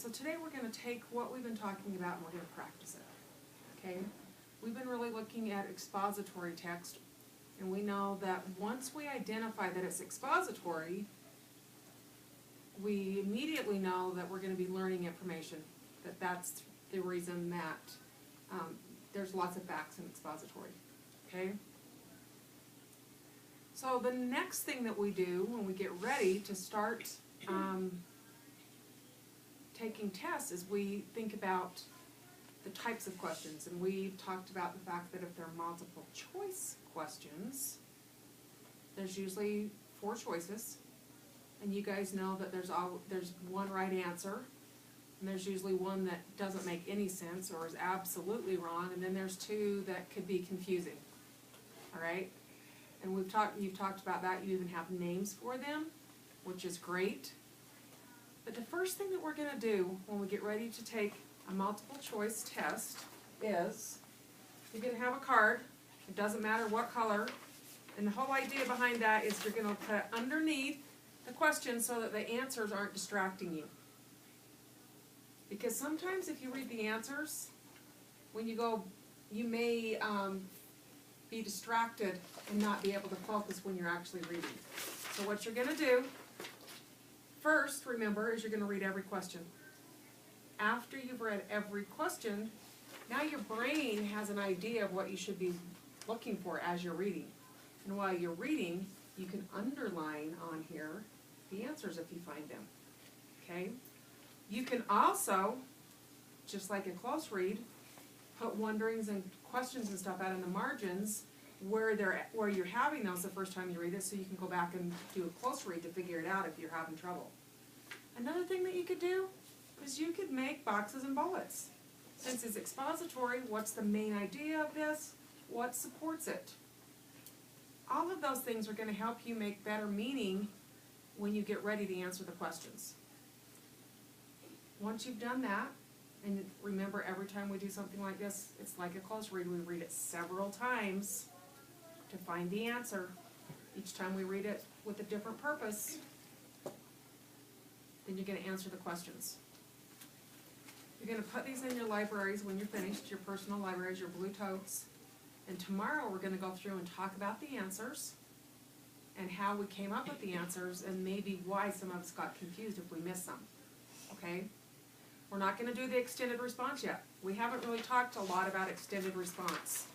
So today we're going to take what we've been talking about and we're going to practice it. Okay? We've been really looking at expository text, and we know that once we identify that it's expository, we immediately know that we're going to be learning information, that that's the reason that there's lots of facts in expository. Okay? So the next thing that we do when we get ready to start taking tests is we think about the types of questions, and we talked about the fact that if they're multiple choice questions, there's usually 4 choices, and you guys know that there's one right answer, and there's usually one that doesn't make any sense or is absolutely wrong, and then there's 2 that could be confusing. All right, and you've talked about that. You even have names for them, which is great. But the first thing that we're going to do when we get ready to take a multiple choice test is you're going to have a card. It doesn't matter what color. And the whole idea behind that is you're going to put underneath the question so that the answers aren't distracting you. Because sometimes if you read the answers, when you go, you may be distracted and not be able to focus when you're actually reading. So what you're going to do first, remember, is you're going to read every question. After you've read every question, now your brain has an idea of what you should be looking for as you're reading. And while you're reading, you can underline on here the answers if you find them. Okay? You can also, just like a close read, put wonderings and questions and stuff out in the margins where you're having those the first time you read it, so you can go back and do a close read to figure it out if you're having trouble. Another thing that you could do is you could make boxes and bullets. Since it's expository, what's the main idea of this? What supports it? All of those things are going to help you make better meaning when you get ready to answer the questions. Once you've done that, and remember, every time we do something like this, it's like a close read. We read it several times to find the answer. Each time we read it with a different purpose, then you're going to answer the questions. You're going to put these in your libraries when you're finished, your personal libraries, your blue totes. And tomorrow we're going to go through and talk about the answers and how we came up with the answers and maybe why some of us got confused if we missed some. Okay? We're not going to do the extended response yet. We haven't really talked a lot about extended response.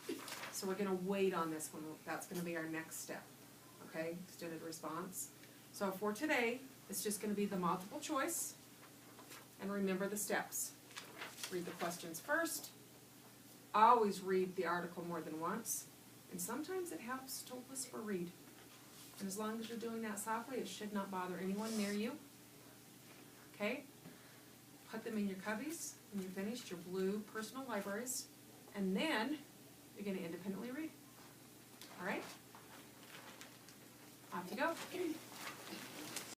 So we're going to wait on this one. That's going to be our next step. Okay? Extended response. So for today, it's just going to be the multiple choice. And remember the steps. Read the questions first. Always read the article more than once. And sometimes it helps to whisper read. And as long as you're doing that softly, it should not bother anyone near you. Okay? Put them in your cubbies when you're finished, your blue personal libraries, and then you're going to independently read. All right? Off you go.